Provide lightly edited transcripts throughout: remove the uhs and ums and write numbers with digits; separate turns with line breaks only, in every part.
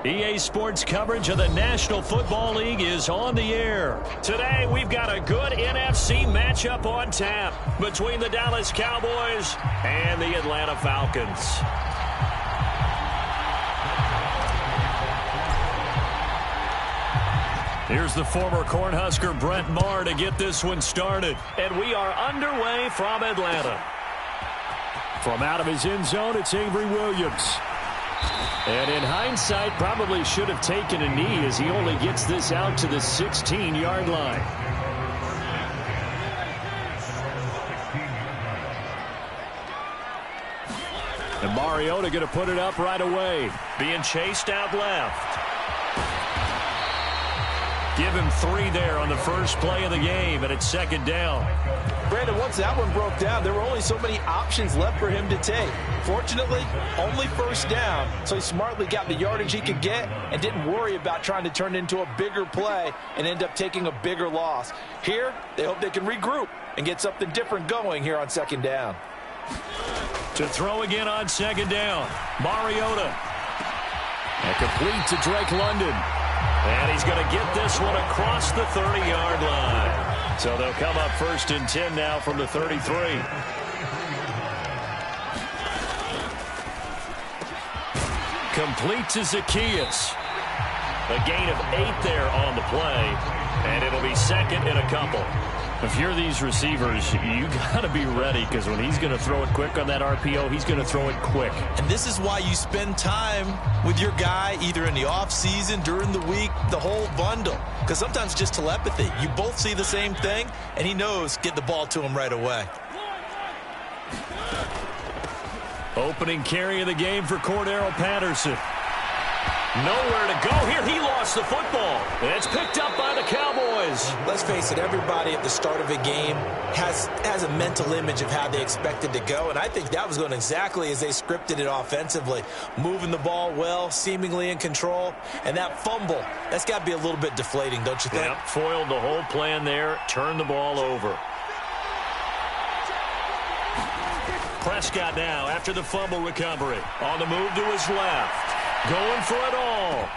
EA Sports coverage of the National Football League is on the air. Today, we've got a good NFC matchup on tap between the Dallas Cowboys and the Atlanta Falcons. Here's the former Cornhusker Brent Maher to get this one started. And we are underway from Atlanta. From out of his end zone, it's Avery Williams. And in hindsight, probably should have taken a knee as he only gets this out to the 16-yard line. And Mariota going to put it up right away. Being chased out left. Give him 3 there on the first play of the game, and it's second down.
Brandon, once that one broke down, there were only so many options left for him to take. Fortunately, only first down, so he smartly got the yardage he could get and didn't worry about trying to turn it into a bigger play and end up taking a bigger loss. Here, they hope they can regroup and get something different going here on second down.
To throw again on second down, Mariota. And complete to Drake London. And he's going to get this one across the 30-yard line. So they'll come up first and 10 now from the 33. Complete to Zacchaeus. A gain of 8 there on the play. And it'll be second and a couple. If you're these receivers, you got to be ready because when he's going to throw it quick on that RPO, he's going to throw it quick.
And this is why you spend time with your guy either in the offseason, during the week, the whole bundle. Because sometimes just telepathy. You both see the same thing, and he knows get the ball to him right away.
Opening carry of the game for Cordero Patterson. Nowhere to go here. He lost the football. It's picked up by the Cowboys.
Let's face it, everybody at the start of a game has a mental image of how they expect it to go, and I think that was going exactly as they scripted it offensively. Moving the ball well, seemingly in control, and that fumble, that's got to be a little bit deflating, don't you think?
Yep, foiled the whole plan there, turned the ball over. Prescott now after the fumble recovery. On the move to his left. Going for it all.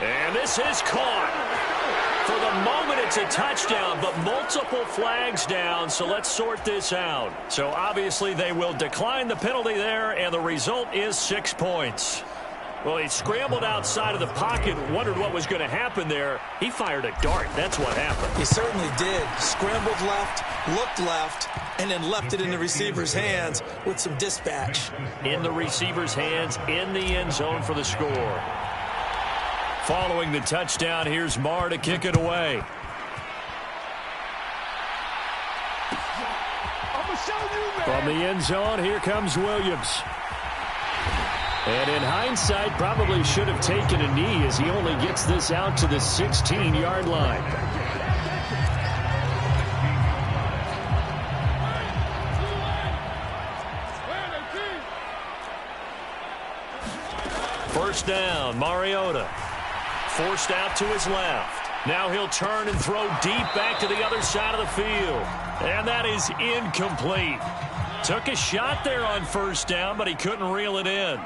And this is caught. For the moment, it's a touchdown, but multiple flags down, so let's sort this out. So obviously they will decline the penalty there, and the result is 6 points. Well, he scrambled outside of the pocket, wondered what was going to happen there. He fired a dart. That's what happened.
He certainly did. Scrambled left, looked left, and then left it in the receiver's hands with some dispatch.
In the receiver's hands, in the end zone for the score. Following the touchdown, here's Maher to kick it away. From the end zone, here comes Williams. And in hindsight, probably should have taken a knee as he only gets this out to the 16-yard line. First down, Mariota. Forced out to his left. Now he'll turn and throw deep back to the other side of the field. And that is incomplete. Took a shot there on first down, but he couldn't reel it in.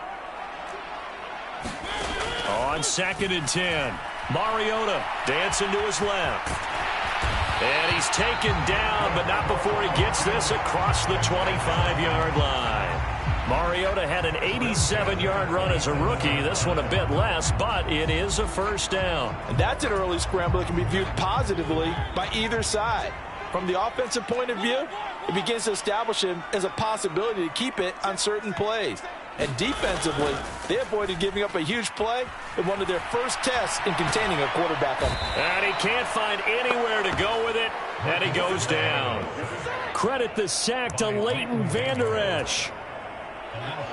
On second and 10, Mariota dancing to his left. And he's taken down, but not before he gets this across the 25-yard line. Mariota had an 87-yard run as a rookie. This one a bit less, but it is a first down.
And that's an early scramble that can be viewed positively by either side. From the offensive point of view, it begins to establish him as a possibility to keep it on certain plays. And defensively, they avoided giving up a huge play in one of their first tests in containing a quarterback.
And he can't find anywhere to go with it, and he goes down. Credit the sack to Leighton Vander Esch.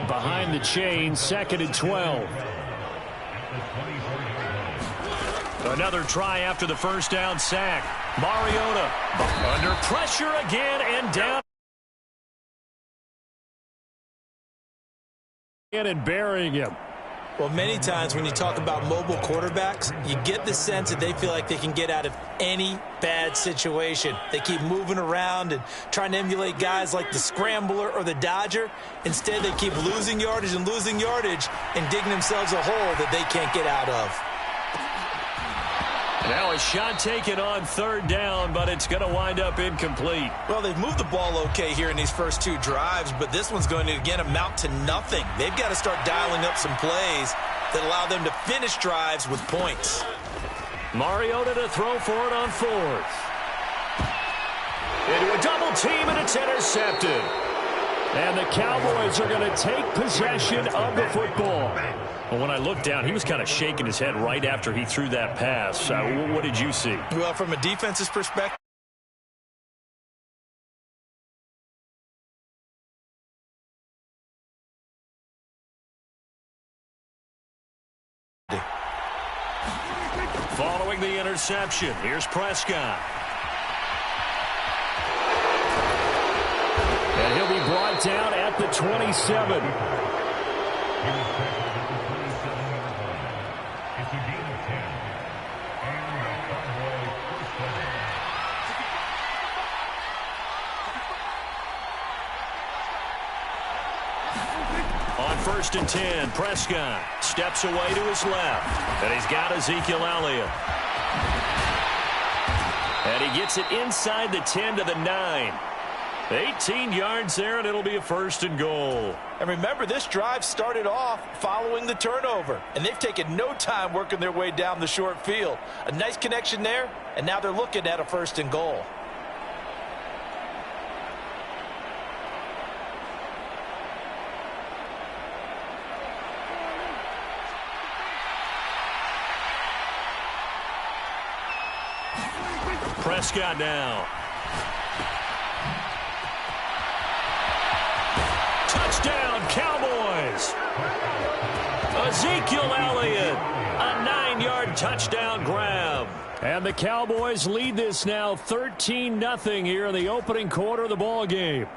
Behind the chain, second and 12. Another try after the first down sack. Mariota under pressure again and down. And burying him.
Well, many times when you talk about mobile quarterbacks, you get the sense that they feel like they can get out of any bad situation. They keep moving around and trying to emulate guys like the Scrambler or the Dodger. Instead, they keep losing yardage and digging themselves a hole that they can't get out of.
Now a shot taken on third down, but it's going to wind up incomplete.
Well, they've moved the ball okay here in these first two drives, but this one's going to, again, amount to nothing. They've got to start dialing up some plays that allow them to finish drives with points.
Mariota to throw for it on fourth. Into a double team, and it's intercepted. And the Cowboys are going to take possession of the football. Well, when I looked down, he was kind of shaking his head right after he threw that pass. What did you see?
Well, from a defense's perspective,
following the interception, here's Prescott. And he'll be brought down at the 27. On 1st and 10, Prescott steps away to his left. And he's got Ezekiel Elliott. And he gets it inside the 10 to the 9. 18 yards there, and it'll be a 1st and goal.
And remember, this drive started off following the turnover, and they've taken no time working their way down the short field. A nice connection there, and now they're looking at a 1st and goal.
Prescott now. Touchdown, Cowboys. Ezekiel Elliott, a 9-yard touchdown grab. And the Cowboys lead this now 13-0 here in the opening quarter of the ball game.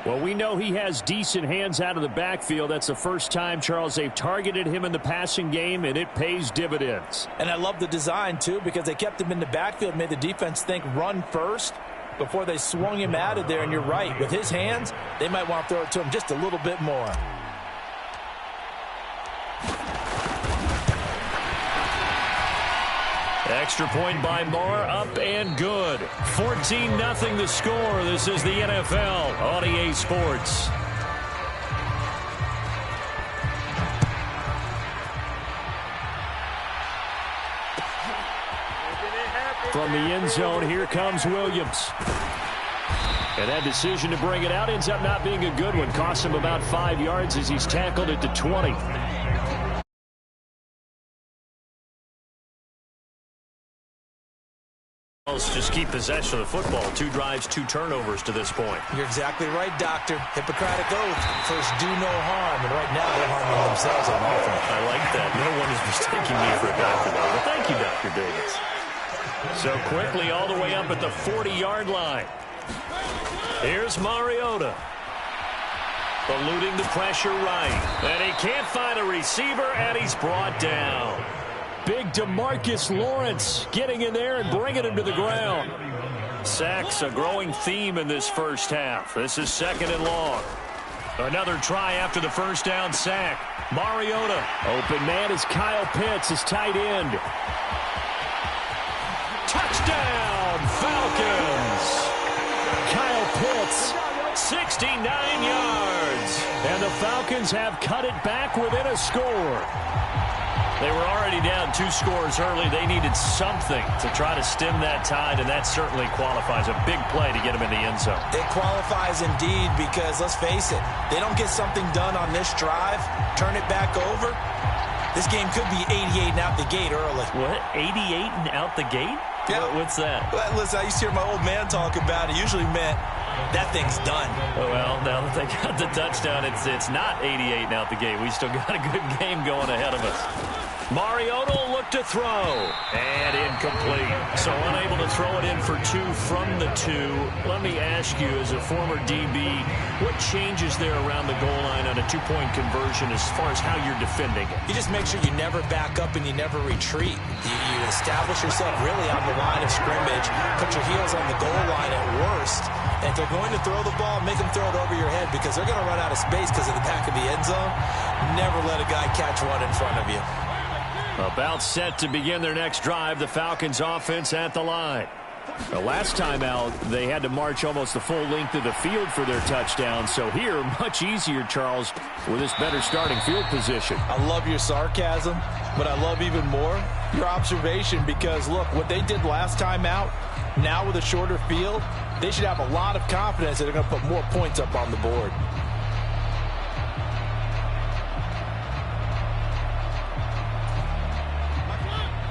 Well, we know he has decent hands out of the backfield. That's the first time, Charles, they've targeted him in the passing game, and it pays dividends.
And I love the design, too, because they kept him in the backfield, made the defense think run first before they swung him out of there. And you're right, with his hands, they might want to throw it to him just a little bit more.
Extra point by Moore, up and good. 14-0 the score. This is the NFL on EA Sports. From the end zone, here comes Williams. And that decision to bring it out ends up not being a good one. Cost him about 5 yards as he's tackled at the 20. Just keep possession of the football. 2 drives, 2 turnovers to this point.
You're exactly right, Doctor. Hippocratic oath. First, do no harm. And right now, they're harming themselves on offense.
I like that. No one is mistaking me for a doctor, though. But thank you, Dr. Davis. So quickly all the way up at the 40-yard line. Here's Mariota. Eluding the pressure right. And he can't find a receiver, and he's brought down. Big DeMarcus Lawrence getting in there and bringing him to the ground. Sacks, a growing theme in this first half. This is 2nd and long. Another try after the first down sack. Mariota. Open man is Kyle Pitts, his tight end. Touchdown, Falcons. Kyle Pitts, 69 yards. And the Falcons have cut it back within a score. They were already down 2 scores early. They needed something to try to stem that tide, and that certainly qualifies. A big play to get them in the end zone.
It qualifies indeed because, let's face it, they don't get something done on this drive, turn it back over, this game could be 88 and out the gate early.
What? 88 and out the gate?
Yeah.
What's that?
Well, listen, I used to hear my old man talk about it. Usually meant that thing's done.
Well, now that they got the touchdown, it's not 88 and out the gate. We still got a good game going ahead of us. Mariota will look out to throw. And incomplete. So unable to throw it in for 2 from the 2. Let me ask you, as a former DB, what changes there around the goal line on a 2-point conversion as far as how you're defending it?
You just make sure you never back up and you never retreat. You establish yourself really on the line of scrimmage, put your heels on the goal line at worst, and if they're going to throw the ball, make them throw it over your head because they're going to run out of space because of the back of the end zone. Never let a guy catch one in front of you.
About set to begin their next drive, the Falcons offense at the line. The last time out, they had to march almost the full length of the field for their touchdown. So here, much easier, Charles, with this better starting field position.
I love your sarcasm, but I love even more your observation because, look, what they did last time out, now with a shorter field, they should have a lot of confidence that they're going to put more points up on the board.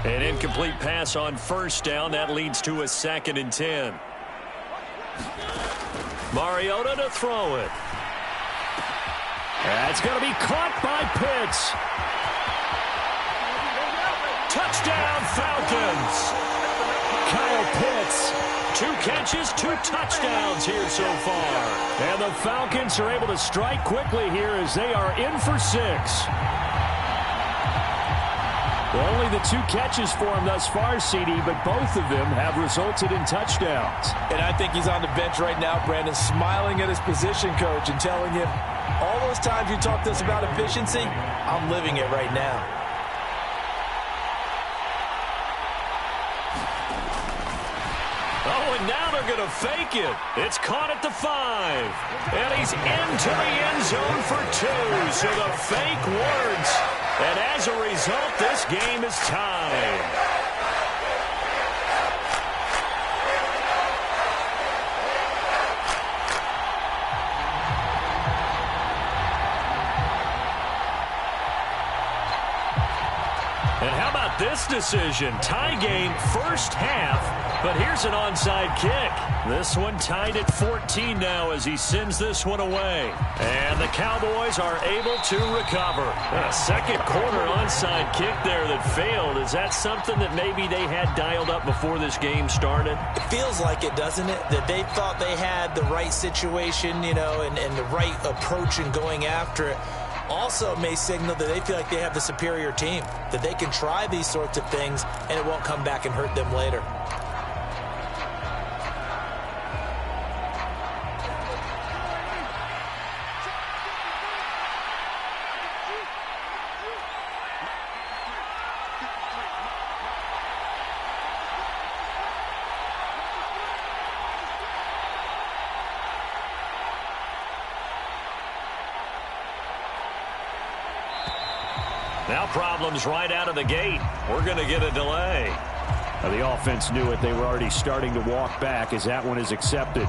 An incomplete pass on first down. That leads to a 2nd and 10. Mariota to throw it. That's going to be caught by Pitts. Touchdown, Falcons. Kyle Pitts. 2 catches, 2 touchdowns here so far. And the Falcons are able to strike quickly here as they are in for 6. Only the 2 catches for him thus far, CD, but both of them have resulted in touchdowns.
And I think he's on the bench right now, Brandon, smiling at his position coach and telling him, all those times you talked to us about efficiency, I'm living it right now.
Oh, and now they're going to fake it. It's caught at the 5. And he's into the end zone for 2. So the fake works. And as a result, this game is tied. And how about this decision? Tie game, first half, but here's an onside kick. This one tied at 14 now as he sends this one away. And the Cowboys are able to recover. A second quarter onside kick there that failed. Is that something that maybe they had dialed up before this game started?
It feels like it, doesn't it? That they thought they had the right situation, you know, and the right approach in going after it. Also may signal that they feel like they have the superior team, that they can try these sorts of things and it won't come back and hurt them later.
Now problems right out of the gate. We're going to get a delay.
The offense knew it. They were already starting to walk back as that one is accepted.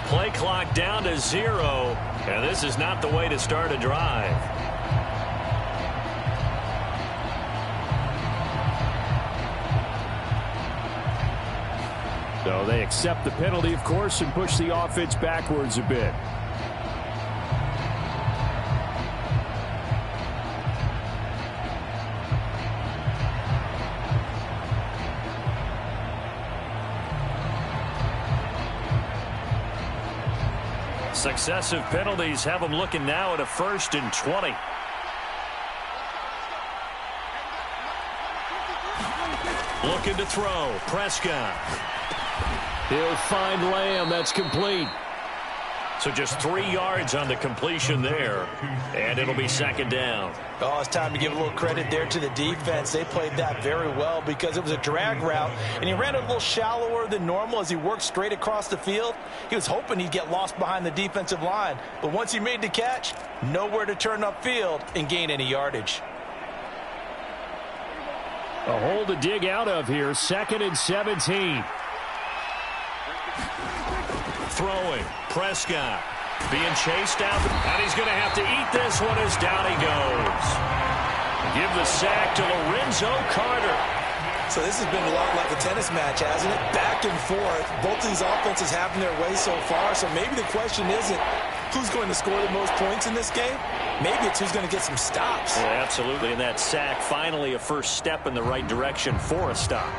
Play clock down to 0, and this is not the way to start a drive.
So they accept the penalty, of course, and push the offense backwards a bit.
Successive penalties have them looking now at a 1st and 20. Looking to throw. Prescott. He'll find Lamb. That's complete. So just 3 yards on the completion there, and it'll be second down.
Oh, it's time to give a little credit there to the defense. They played that very well because it was a drag route, and he ran it a little shallower than normal as he worked straight across the field. He was hoping he'd get lost behind the defensive line, but once he made the catch, nowhere to turn upfield and gain any yardage.
A hole to dig out of here, 2nd and 17.
Throwing, Prescott being chased out, and he's going to have to eat this one as down he goes. Give the sack to Lorenzo Carter.
So this has been a lot like a tennis match, hasn't it? Back and forth. Both of these offenses having their way so far, so maybe the question isn't who's going to score the most points in this game. Maybe it's who's going to get some stops.
Yeah, absolutely, and that sack finally a first step in the right direction for a stop.